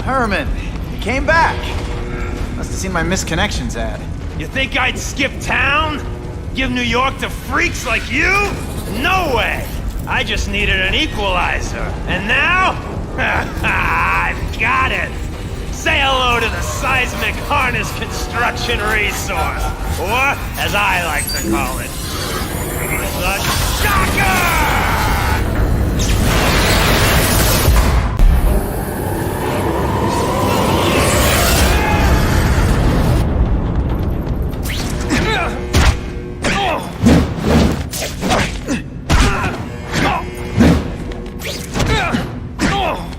Herman, you came back. Must have seen my missed connections ad. You think I'd skip town? Give New York to freaks like you? No way! I just needed an equalizer. And now? I've got it! Say hello to the seismic harness construction resource. Or, as I like to call it, the shocker!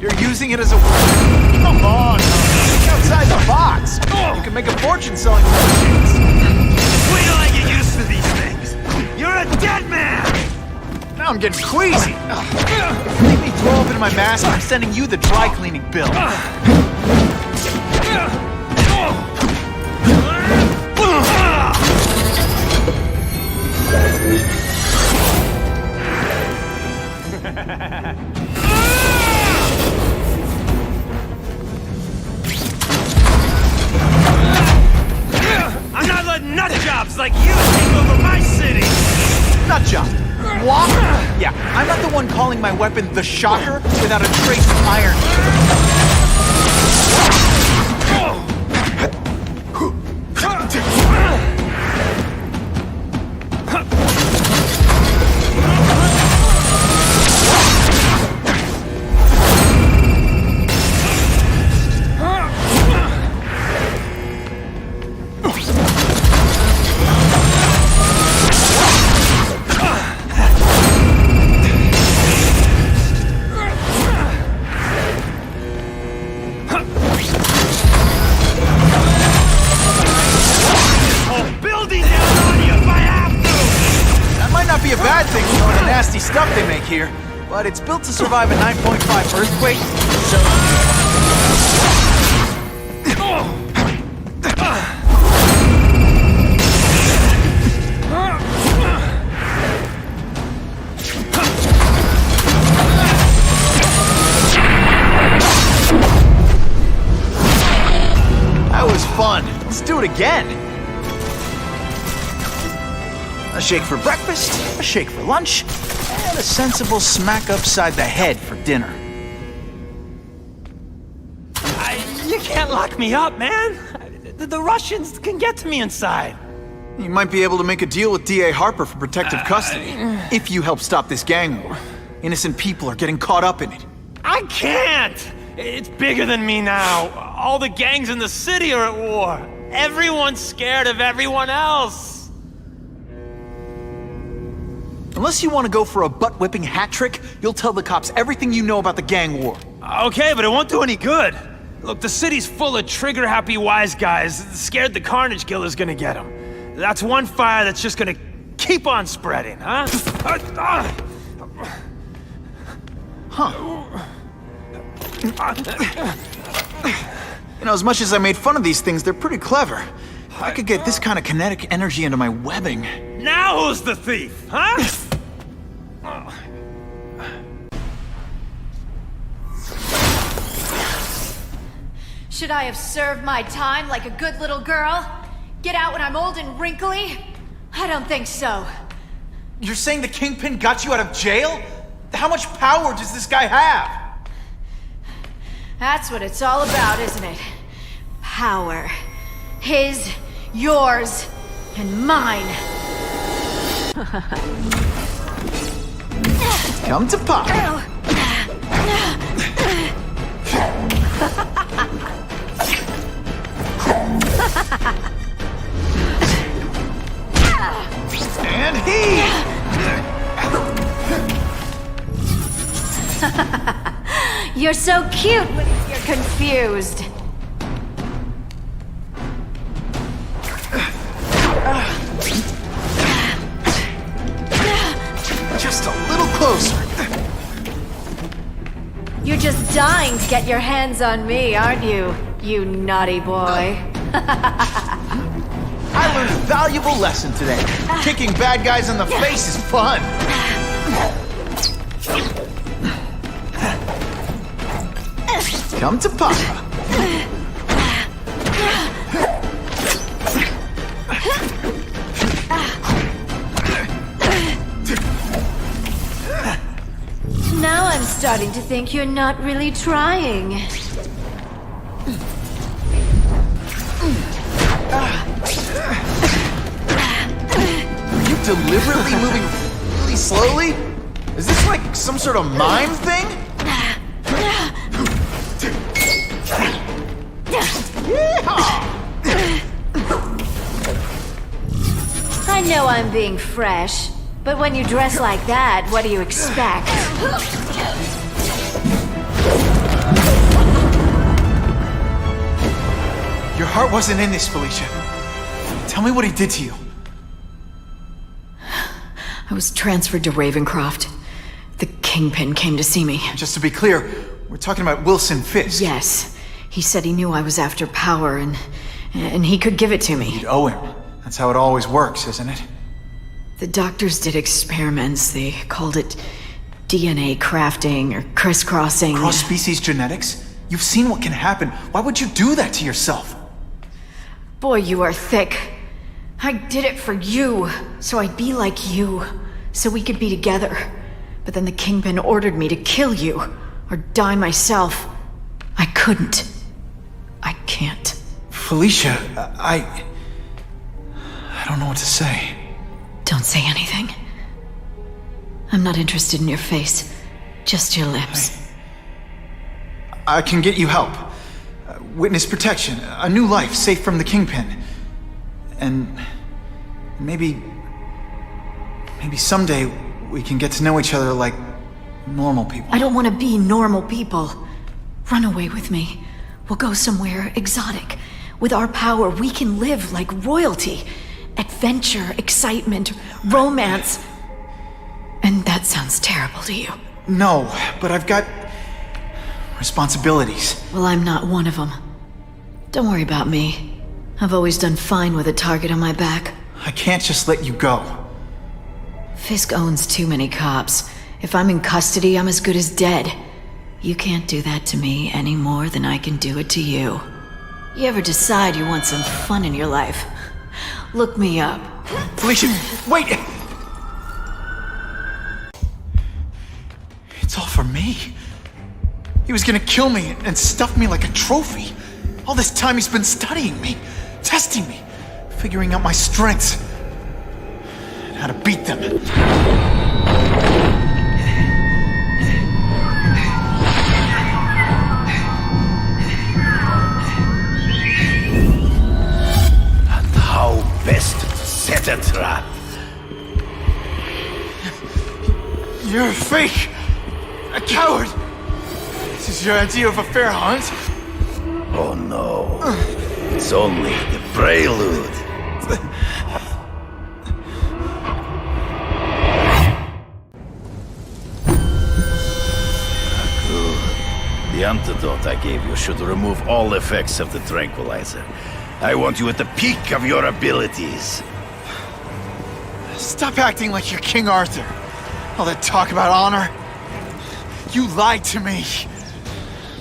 You're using it as a weapon? Come on! Think outside the box! You can make a fortune selling machines! Wait till I get used to these things! You're a dead man! Now I'm getting queasy! Make me throw up into my mask, I'm sending you the dry cleaning bill. I'm not letting nut jobs like you take over my city! Nut job! What? Yeah, I'm not the one calling my weapon the Shocker without a trace of iron. Stuff they make here, but it's built to survive a 9.5 earthquake, so... That was fun. Let's do it again. A shake for breakfast, a shake for lunch, and a sensible smack upside the head for dinner. You can't lock me up, man! The Russians can get to me inside. You might be able to make a deal with D.A. Harper for protective custody, if you help stop this gang war. Innocent people are getting caught up in it. I can't! It's bigger than me now. All the gangs in the city are at war. Everyone's scared of everyone else. Unless you want to go for a butt-whipping hat trick, you'll tell the cops everything you know about the gang war. Okay, but it won't do any good. Look, the city's full of trigger-happy wise guys, scared the Carnage Killer's gonna get them. That's one fire that's just gonna keep on spreading, huh? You know, as much as I made fun of these things, they're pretty clever. If I could get this kind of kinetic energy into my webbing... Now who's the thief, huh? Should I have served my time like a good little girl? Get out when I'm old and wrinkly? I don't think so. You're saying the Kingpin got you out of jail? How much power does this guy have? That's what it's all about, isn't it? Power. His, yours, and mine. Come to Papa. And he! You're so cute when you're confused. Just a little closer. You're just dying to get your hands on me, aren't you? You naughty boy. I learned a valuable lesson today. Kicking bad guys in the face is fun. Come to Papa. I'm starting to think you're not really trying. Are you deliberately moving really slowly? Is this like some sort of mime thing? I know I'm being fresh, but when you dress like that, what do you expect? Your heart wasn't in this, Felicia. Tell me what he did to you. I was transferred to Ravencroft. The Kingpin came to see me. Just to be clear, we're talking about Wilson Fisk. Yes. He said he knew I was after power and he could give it to me. You'd owe him. That's how it always works, isn't it? The doctors did experiments. They called it DNA crafting or crisscrossing. Cross-species genetics? You've seen what can happen. Why would you do that to yourself? Boy, you are thick. I did it for you, so I'd be like you, so we could be together. But then the Kingpin ordered me to kill you, or die myself. I couldn't. I can't. Felicia, I don't know what to say. Don't say anything. I'm not interested in your face, just your lips. I can get you help. Witness protection, a new life safe from the Kingpin. And maybe someday we can get to know each other like normal people. I don't want to be normal people. Run away with me. We'll go somewhere exotic. With our power, we can live like royalty. Adventure, excitement, romance. And that sounds terrible to you. No, but I've got responsibilities. Well, I'm not one of them. Don't worry about me. I've always done fine with a target on my back. I can't just let you go. Fisk owns too many cops. If I'm in custody, I'm as good as dead. You can't do that to me any more than I can do it to you. You ever decide you want some fun in your life? Look me up. Felicia, wait! It's all for me. He was gonna kill me and stuff me like a trophy. All this time he's been studying me, testing me, figuring out my strengths, and how to beat them. And how best to set a trap. You're a fake! A coward! This is your idea of a fair hunt? Oh no, it's only the prelude. Good. The antidote I gave you should remove all effects of the tranquilizer. I want you at the peak of your abilities. Stop acting like you're King Arthur. All that talk about honor. You lied to me.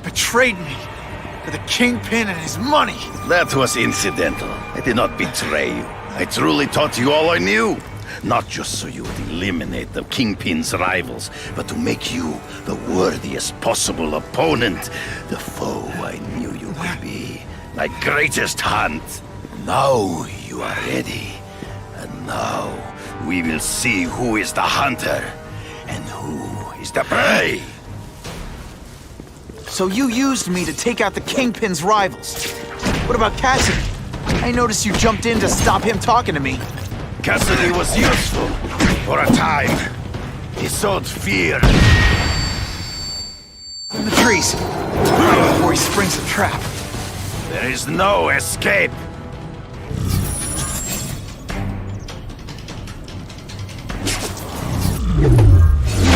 Betrayed me. For the Kingpin and his money. That was incidental. I did not betray you. I truly taught you all I knew. Not just so you would eliminate the Kingpin's rivals, but to make you the worthiest possible opponent. The foe I knew you could be. My greatest hunt. Now you are ready. And now we will see who is the hunter and who is the prey. So you used me to take out the Kingpin's rivals. What about Kasady? I noticed you jumped in to stop him talking to me. Kasady was useful for a time. He sowed fear. In the trees. Right before he springs the trap. There is no escape. You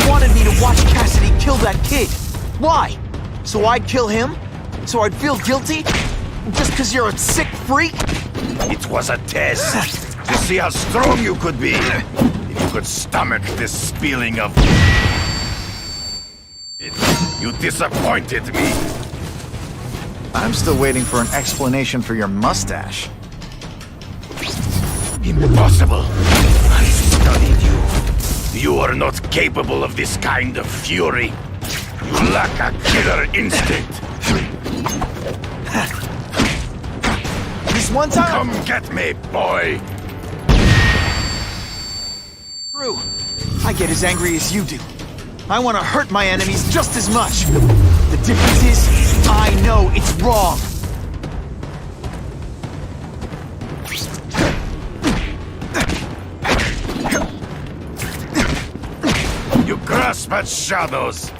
wanted me to watch Kasady kill that kid. Why? So I'd kill him? So I'd feel guilty? Just because you're a sick freak? It was a test to see how strong you could be. If you could stomach this spilling of... You disappointed me. I'm still waiting for an explanation for your mustache. Impossible. I studied you. You are not capable of this kind of fury. You lack a killer instinct. This one time, Come get me, boy. True. I get as angry as you do. I want to hurt my enemies just as much. The difference is, I know it's wrong. You grasp at shadows.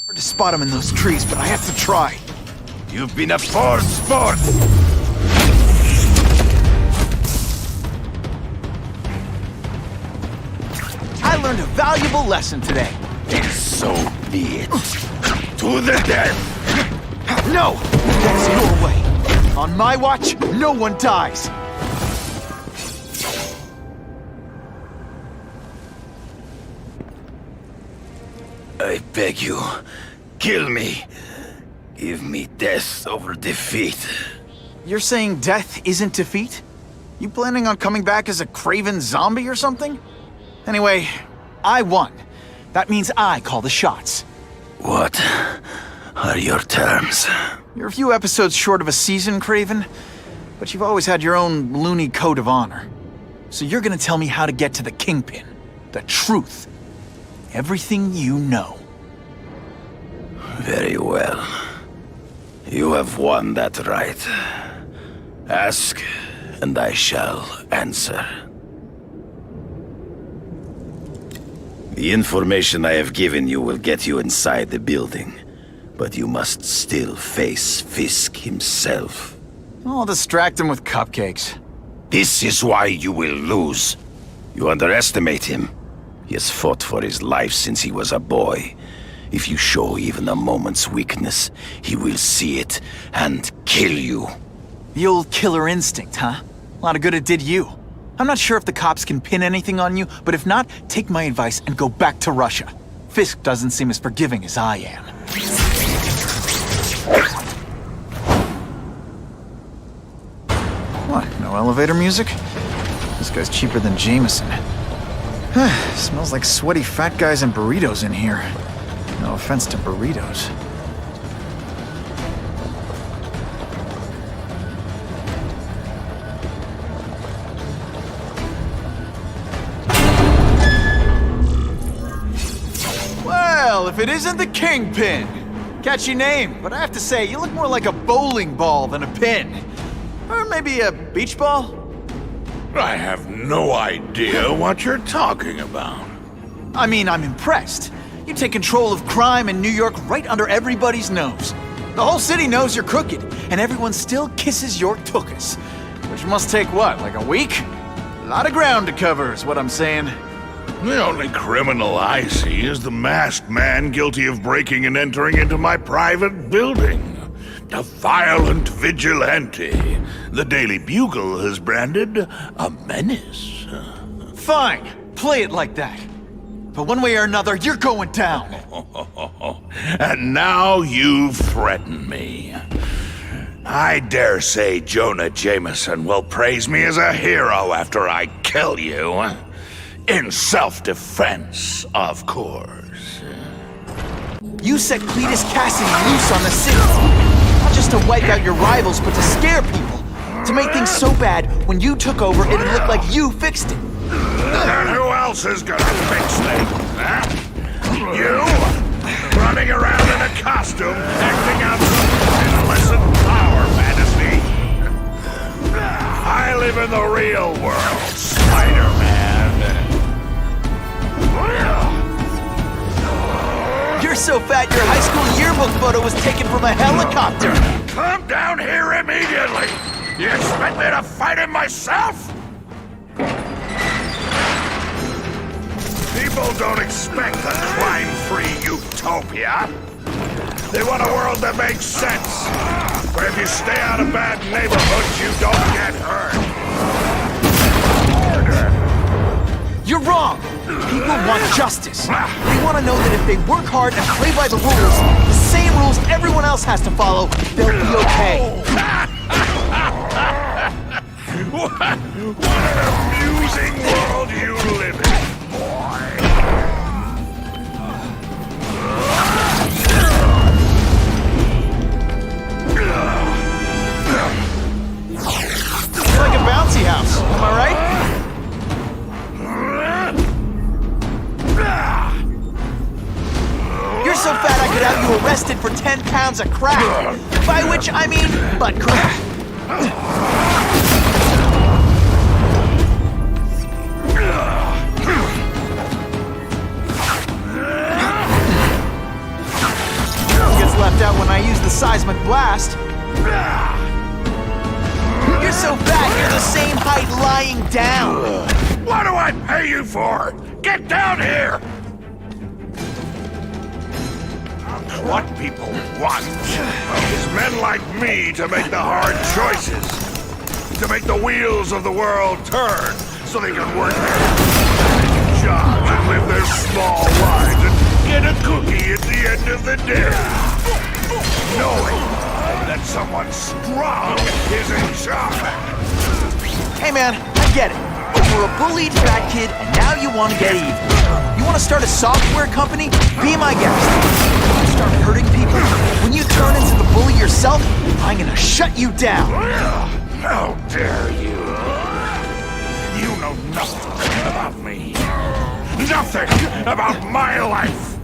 Hard to spot them in those trees, but I have to try. You've been a poor sport. I learned a valuable lesson today. So be it. To the death. No! That's your way. On my watch, no one dies. I beg you, kill me. Give me death over defeat. You're saying death isn't defeat? You planning on coming back as a craven zombie or something? Anyway, I won. That means I call the shots. What are your terms? You're a few episodes short of a season, Craven, but you've always had your own loony code of honor. So you're gonna tell me how to get to the Kingpin. The truth. Everything you know. Very well. You have won that right. Ask, and I shall answer. The information I have given you will get you inside the building, but you must still face Fisk himself. I'll distract him with cupcakes. This is why you will lose. You underestimate him. He has fought for his life since he was a boy. If you show even a moment's weakness, he will see it and kill you. The old killer instinct, huh? A lot of good it did you. I'm not sure if the cops can pin anything on you, but if not, take my advice and go back to Russia. Fisk doesn't seem as forgiving as I am. What, no elevator music? This guy's cheaper than Jameson. Smells like sweaty fat guys and burritos in here. No offense to burritos. Well, if it isn't the Kingpin! Catchy name, but I have to say, you look more like a bowling ball than a pin. Or maybe a beach ball? I have no idea what you're talking about. I mean, I'm impressed. You take control of crime in New York right under everybody's nose. The whole city knows you're crooked, and everyone still kisses your tuchus. Which must take what, like a week? A lot of ground to cover is what I'm saying. The only criminal I see is the masked man guilty of breaking and entering into my private building. A violent vigilante. The Daily Bugle has branded a menace. Fine, play it like that. But one way or another, you're going down. And now you threaten me. I dare say Jonah Jameson will praise me as a hero after I kill you. In self-defense, of course. You set Cletus Kasady loose on the city. Not just to wipe out your rivals, but to scare people. To make things so bad, when you took over, it'd look like you fixed it. And who else is gonna fix things, huh? You? Running around in a costume, acting out some innocent power fantasy. I live in the real world, Spider-Man. You're so fat your high school yearbook photo was taken from a helicopter. Come down here immediately! You expect me to fight him myself? People don't expect a crime-free utopia. They want a world that makes sense, where if you stay out of bad neighborhoods, you don't get hurt. You're wrong. People want justice. They want to know that if they work hard and play by the rules, the same rules everyone else has to follow, they'll be okay. What an amusing world you live in, boy. so fat I could have you arrested for 10 pounds of crack. By which I mean butt crack. Gets left out when I use the seismic blast. You're so fat, you're the same height lying down. What do I pay you for? Get down here! What people want is men like me to make the hard choices. To make the wheels of the world turn so they can work their jobs and live their small lives and get a cookie at the end of the day. Knowing that someone strong is in charge. Hey man, I get it. You're a bullied fat kid, and now you want to get even. You want to start a software company? Be my guest. When you start hurting people, when you turn into the bully yourself, I'm gonna shut you down. How dare you? You know nothing about me. Nothing about my life.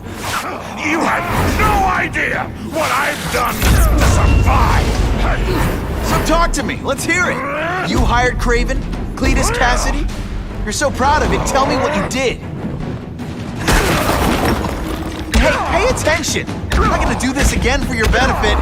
You have no idea what I've done to survive. So talk to me. Let's hear it. You hired Craven? Cletus Kasady? You're so proud of it. Tell me what you did. Hey, pay attention. I'm not gonna do this again for your benefit.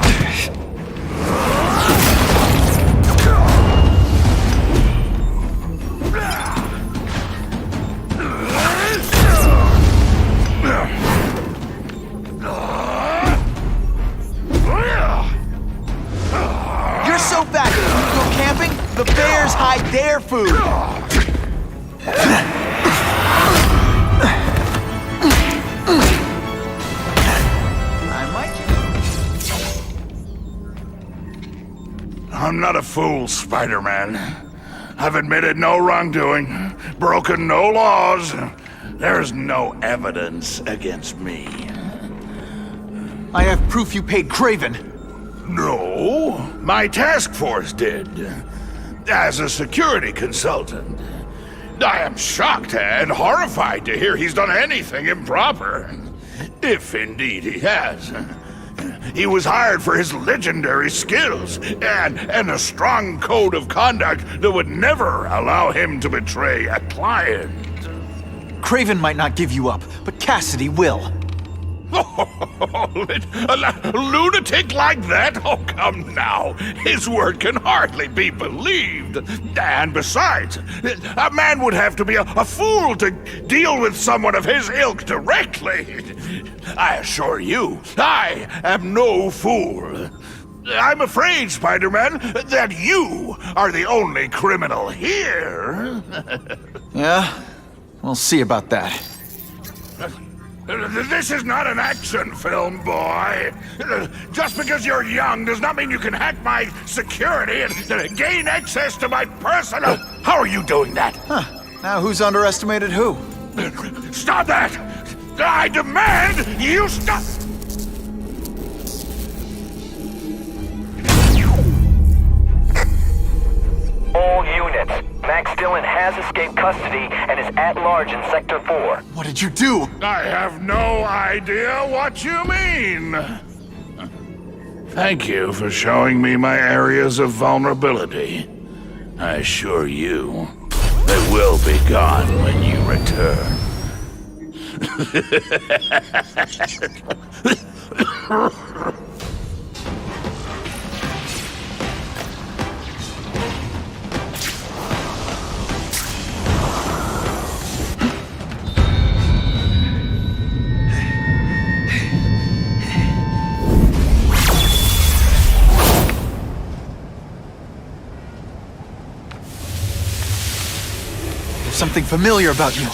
You're so fat. When you go camping, the bears hide their food. I'm not a fool, Spider-Man. I've admitted no wrongdoing, broken no laws. There's no evidence against me. I have proof you paid Craven. No, my task force did. As a security consultant. I am shocked and horrified to hear he's done anything improper. If indeed he has. He was hired for his legendary skills and a strong code of conduct that would never allow him to betray a client. Craven might not give you up, but Kasady will. A lunatic like that? Oh, come now. His word can hardly be believed. And besides, a man would have to be a fool to deal with someone of his ilk directly. I assure you, I am no fool. I'm afraid, Spider-Man, that you are the only criminal here. Yeah? We'll see about that. This is not an action film, boy. Just because you're young does not mean you can hack my security and gain access to my personal... How are you doing that? Huh. Now who's underestimated who? Stop that! I demand you stop! All units. Max Dillon has escaped custody and is at large in Sector 4. What did you do? I have no idea what you mean. Thank you for showing me my areas of vulnerability. I assure you, they will be gone when you return. Something familiar about you.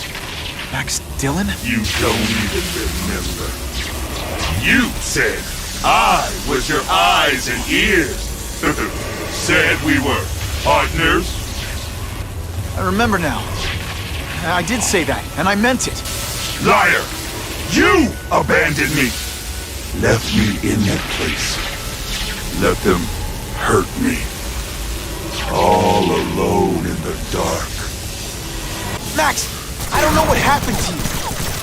Max Dillon? You don't even remember. You said I was your eyes and ears. Said we were partners. I remember now. I did say that, and I meant it. Liar! You abandoned me! Left me in that place. Let them hurt me. All alone in the dark. Max, I don't know what happened to you.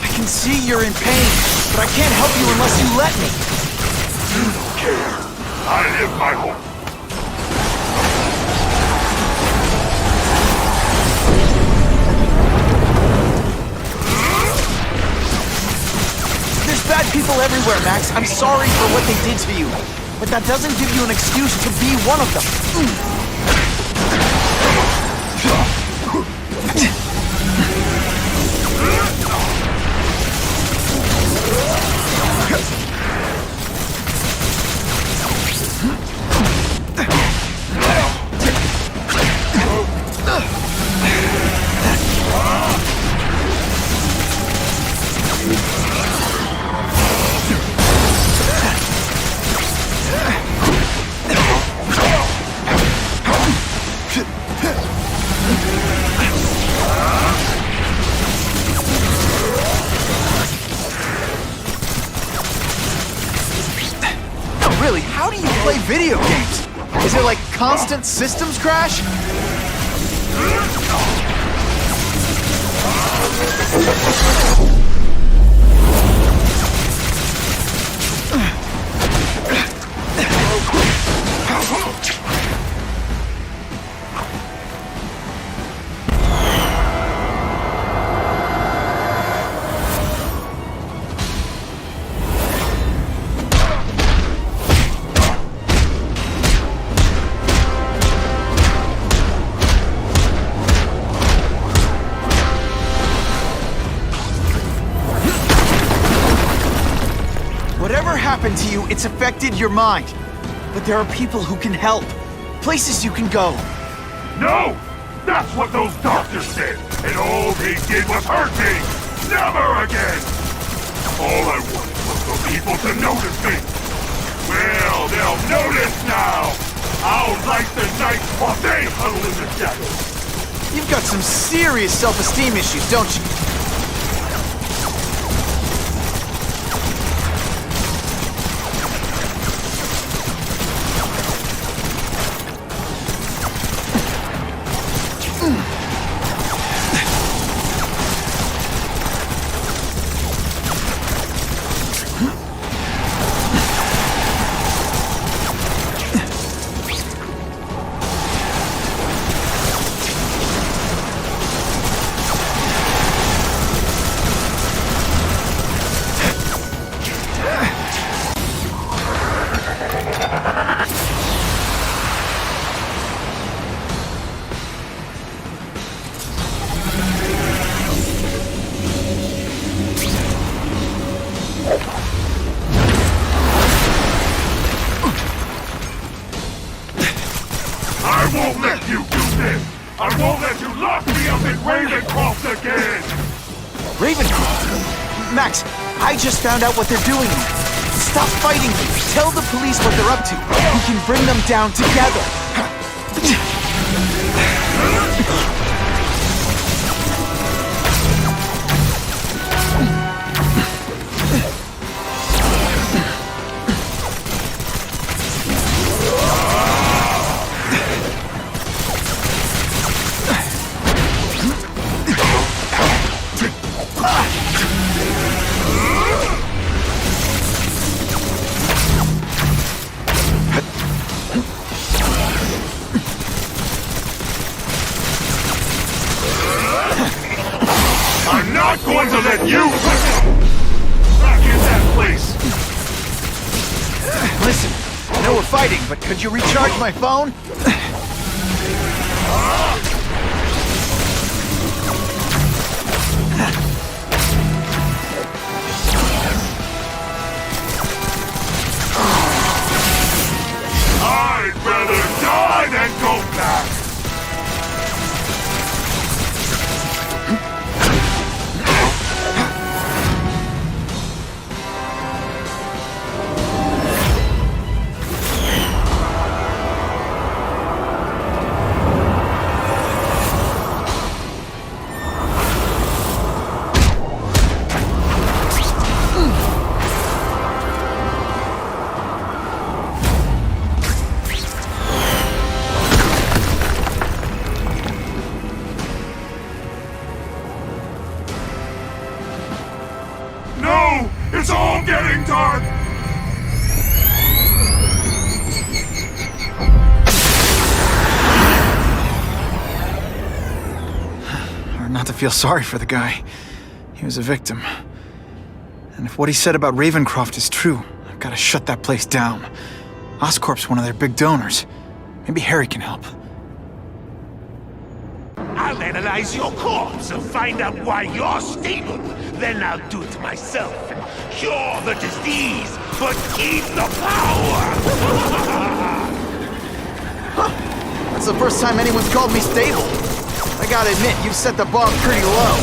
I can see you're in pain, but I can't help you unless you let me. You don't care. I live my home. There's bad people everywhere, Max. I'm sorry for what they did to you. But that doesn't give you an excuse to be one of them. Really, how do you play video games? Is it like constant systems crash? Whatever happened to you, it's affected your mind. But there are people who can help. Places you can go. No! That's what those doctors said, and all they did was hurt me! Never again! All I wanted was for people to notice me! Well, they'll notice now! I'll light the night while they huddle in the shadows! You've got some serious self-esteem issues, don't you? I won't let you do this! I won't let you lock me up in Ravencroft again! Ravencroft? Max, I just found out what they're doing here. Stop fighting me. Tell the police what they're up to. We can bring them down together. I'm not going to let you back in that place! Listen, I know we're fighting, but could you recharge my phone? I'd rather die than go back! No! It's all getting dark! Hard not to feel sorry for the guy. He was a victim. And if what he said about Ravencroft is true, I've got to shut that place down. Oscorp's one of their big donors. Maybe Harry can help. I'll analyze your corpse and find out why you're stable. Then I'll do it myself and cure the disease, but keep the power! That's the first time anyone's called me stable. I gotta admit, you've set the bar pretty low.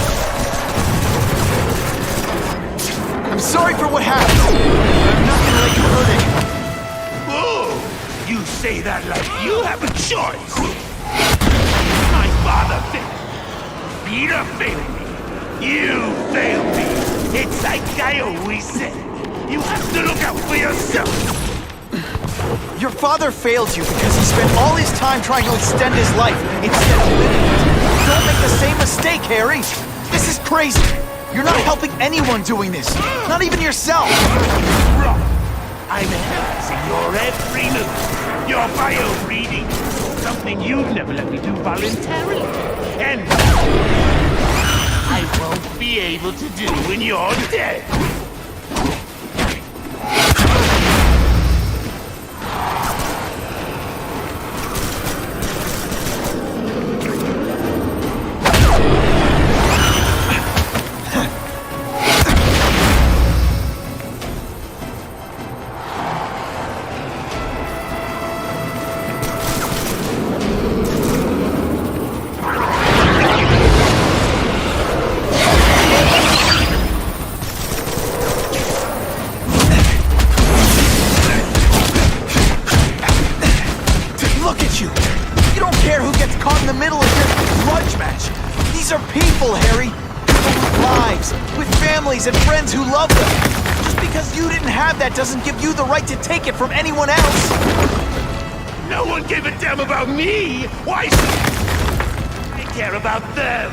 I'm sorry for what happened. I'm not gonna let you hurt anyone. Oh, you say that like you have a choice. My father failed me. Peter failed me. You failed me. It's like I always said. You have to look out for yourself. Your father failed you because he spent all his time trying to extend his life instead of living it. Don't make the same mistake, Harry. This is crazy. You're not helping anyone doing this. Not even yourself. Wrong. I'm analyzing your every move. Your bio reading. Something you've never let me do voluntarily. And I won't be able to do when you're dead. And friends who love them. Just because you didn't have that doesn't give you the right to take it from anyone else. No one gave a damn about me. Why should I care about them?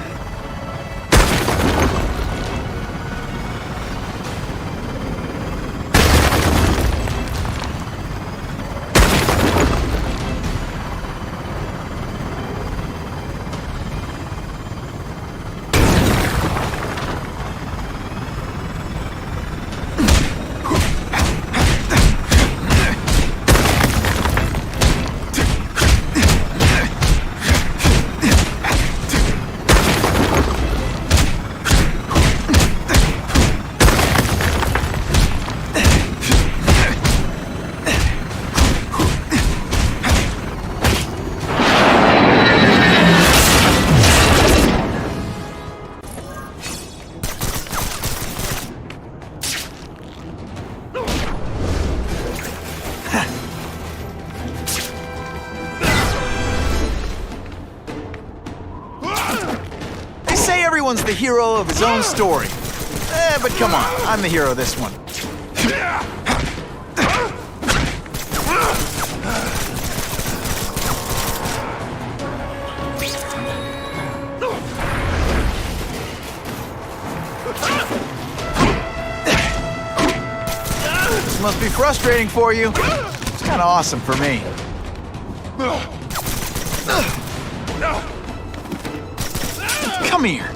Everyone's the hero of his own story. But come on, I'm the hero of this one. This must be frustrating for you. It's kind of awesome for me. Come here.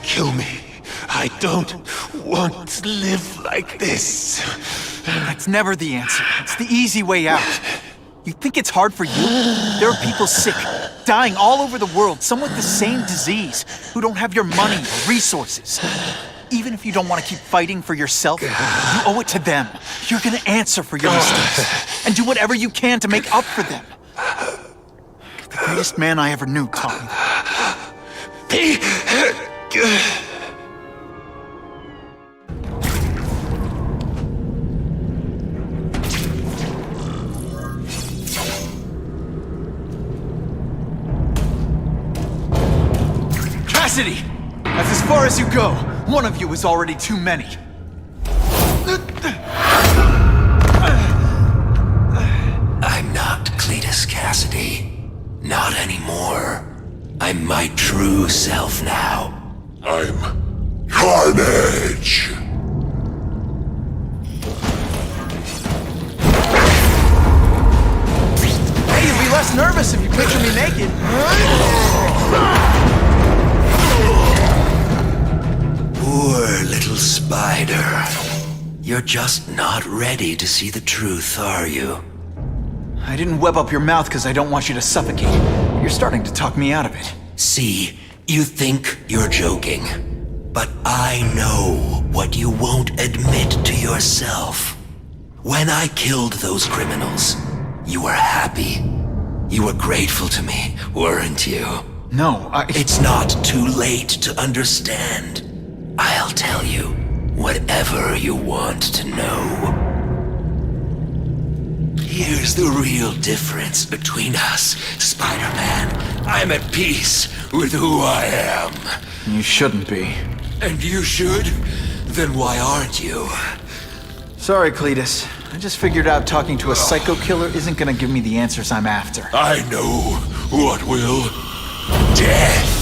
Kill me. I don't want to live like this. That's never the answer. It's the easy way out. You think it's hard for you? There are people sick, dying all over the world, some with the same disease, who don't have your money or resources. Even if you don't want to keep fighting for yourself, you owe it to them. You're gonna answer for your mistakes, and do whatever you can to make up for them. The greatest man I ever knew taught me that. Be good. Kasady! That's as far as you go. One of you is already too many. less nervous if you picture me naked. Poor little spider. You're just not ready to see the truth, are you? I didn't web up your mouth because I don't want you to suffocate. You're starting to talk me out of it. See, you think you're joking. But I know what you won't admit to yourself. When I killed those criminals, you were happy. You were grateful to me, weren't you? No, It's not too late to understand. I'll tell you whatever you want to know. Here's the real difference between us, Spider-Man. I'm at peace with who I am. You shouldn't be. And you should? Then why aren't you? Sorry, Cletus. I just figured out talking to a psycho killer isn't gonna give me the answers I'm after. I know what will. Death!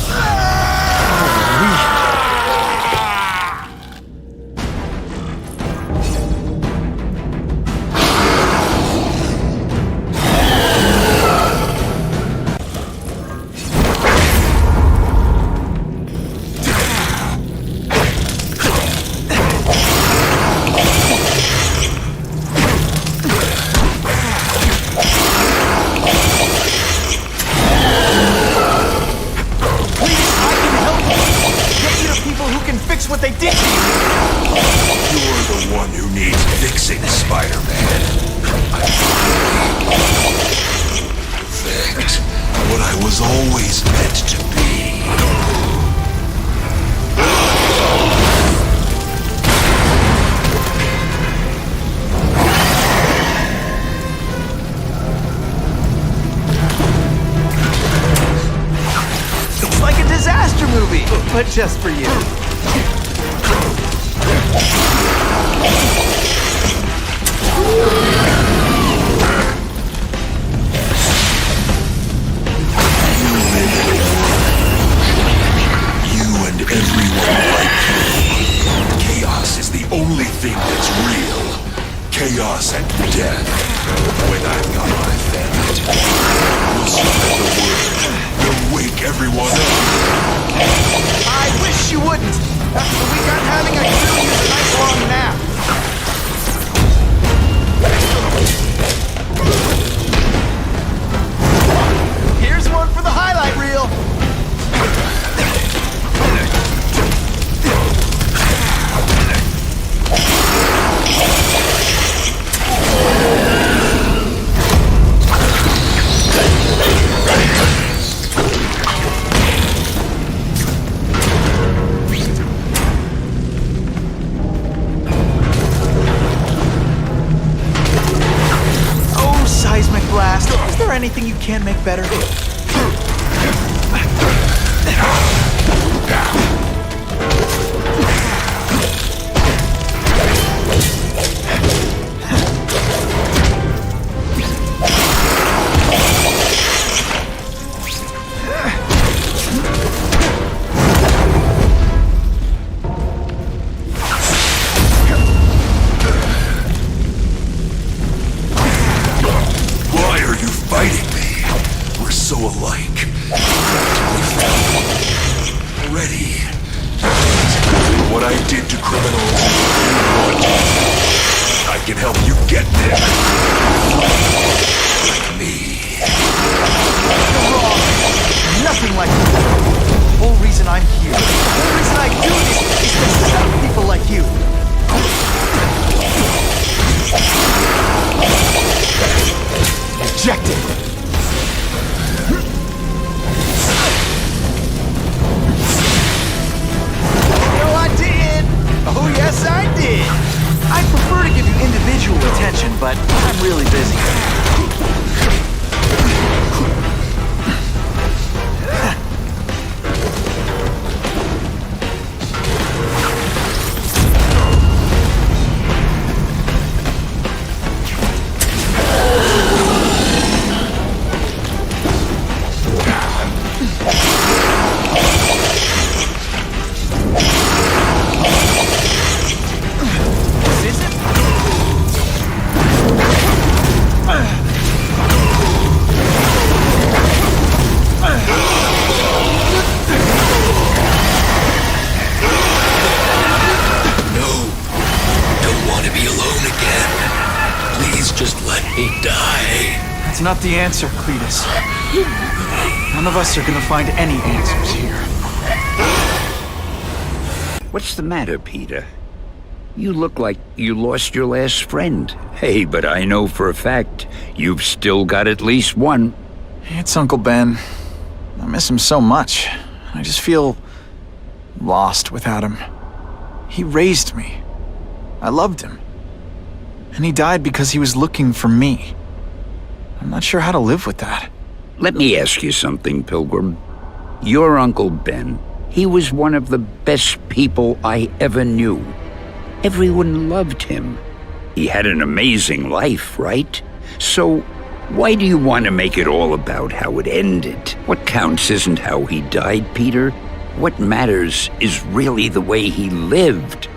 What they did to you! You're the one who needs fixing, Spider-Man. Perfect. What I was always meant to be. It's like a disaster movie, but just for you. You and everyone like you. Chaos is the only thing that's real. Chaos and death. When I've got my family, we'll spread the word. We'll wake everyone up. I wish you wouldn't. After the week I'm having, I could really use a nice long nap. Here's one for the highlight reel. Is there anything you can make better? So alike. Already. What I did to criminals, I can help you get there. Like me. You're wrong. Nothing like you. The whole reason I'm here, the whole reason I do this, is to stop people like you. Ejected. Oh, yes, I did! I'd prefer to give you individual attention, but I'm really busy. This is it? let me die. That's not the answer, Cletus. None of us are gonna find any answers here. What's the matter, Peter? You look like you lost your last friend. Hey, but I know for a fact you've still got at least one. It's Uncle Ben. I miss him so much. I just feel lost without him. He raised me. I loved him. And he died because he was looking for me. I'm not sure how to live with that. Let me ask you something, Pilgrim. Your Uncle Ben, he was one of the best people I ever knew. Everyone loved him. He had an amazing life, right? So, why do you want to make it all about how it ended? What counts isn't how he died, Peter. What matters is really the way he lived.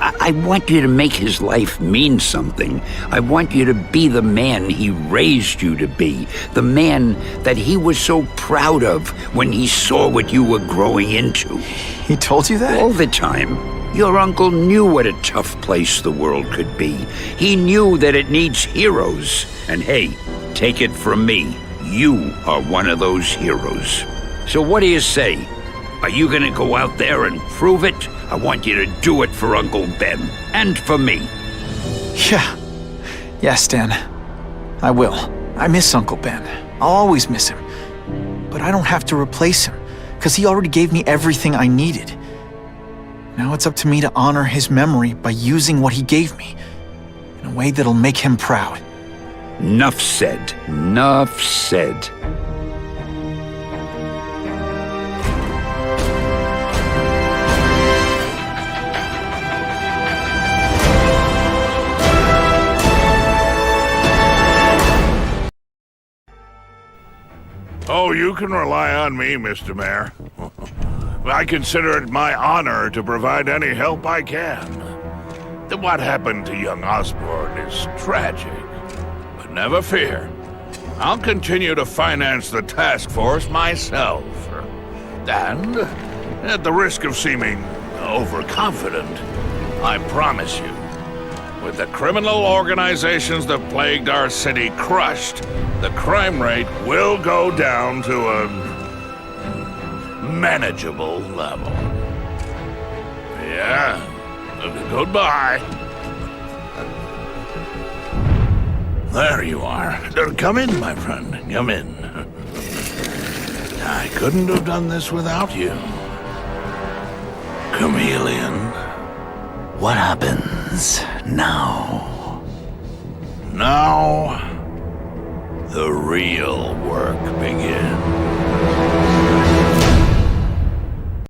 I want you to make his life mean something. I want you to be the man he raised you to be. The man that he was so proud of when he saw what you were growing into. He told you that? All the time. Your uncle knew what a tough place the world could be. He knew that it needs heroes. And hey, take it from me, you are one of those heroes. So what do you say? Are you gonna go out there and prove it? I want you to do it for Uncle Ben, and for me. Yeah. Yes, Dan. I will. I miss Uncle Ben. I'll always miss him. But I don't have to replace him, because he already gave me everything I needed. Now it's up to me to honor his memory by using what he gave me, in a way that'll make him proud. Nuff said. Nuff said. Oh, you can rely on me, Mr. Mayor. I consider it my honor to provide any help I can. What happened to young Osborn is tragic, but never fear. I'll continue to finance the task force myself. And, at the risk of seeming overconfident, I promise you, with the criminal organizations that plagued our city crushed, the crime rate will go down to a manageable level. Yeah, goodbye. There you are. Come in, my friend. Come in. I couldn't have done this without you. Chameleon. What happens now? Now, the real work begins.